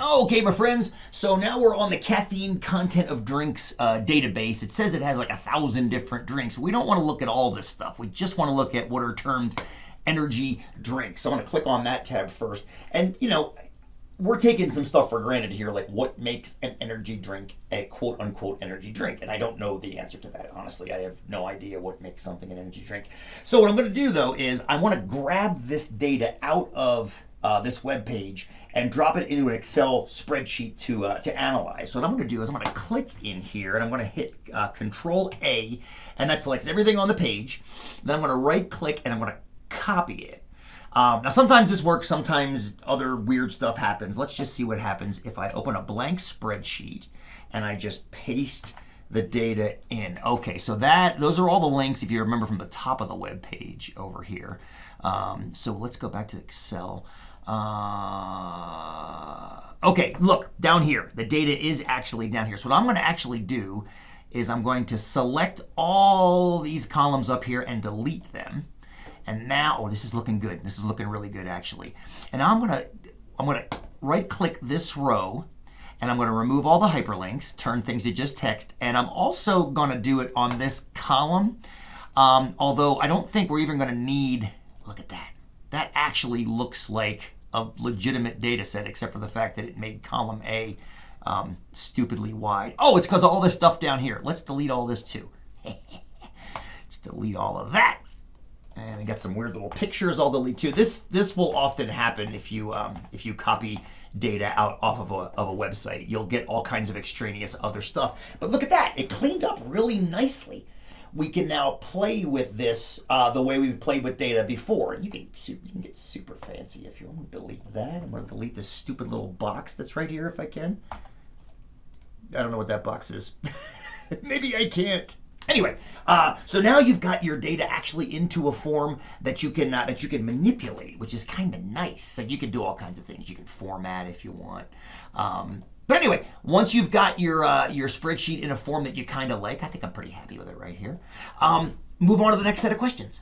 Okay, my friends, so now we're on the caffeine content of drinks database. It says it has like 1,000 different drinks. We don't want to look at all this stuff. We just want to look at what are termed energy drinks. So I'm going to click on that tab first. And, we're taking some stuff for granted here, like what makes an energy drink a quote unquote energy drink. And I don't know the answer to that. Honestly, I have no idea what makes something an energy drink. So what I'm going to do though is I want to grab this data out of this web page and drop it into an Excel spreadsheet to analyze. So what I'm going to do is I'm going to click in here and I'm going to hit Control A, and that selects everything on the page. Then I'm going to right click and I'm going to copy it. Now sometimes this works, sometimes other weird stuff happens. Let's just see what happens if I open a blank spreadsheet and I just paste the data in. Okay, so those are all the links if you remember from the top of the web page over here. So let's go back to Excel. Okay, look, down here, the data is actually down here. So what I'm going to actually do is I'm going to select all these columns up here and delete them. And now, oh, this is looking good. This is looking really good, actually. And now I'm gonna right-click this row, and I'm gonna remove all the hyperlinks, turn things to just text, and I'm also gonna do it on this column. Although I don't think we're even gonna need. Look at that. That actually looks like a legitimate data set, except for the fact that it made column A stupidly wide. Oh, it's because of all this stuff down here. Let's delete all this too. Let's delete all of that. And we got some weird little pictures I'll delete too. This will often happen if you copy data out off of a website. You'll get all kinds of extraneous other stuff. But look at that. It cleaned up really nicely. We can now play with this the way we've played with data before. You can get super fancy if you want to delete that. I'm going to delete this stupid little box that's right here if I can. I don't know what that box is. Maybe I can't. Anyway, so now you've got your data actually into a form that you can manipulate, which is kind of nice. So you can do all kinds of things. You can format if you want. But anyway, once you've got your spreadsheet in a form that you kind of like, I think I'm pretty happy with it right here. Move on to the next set of questions.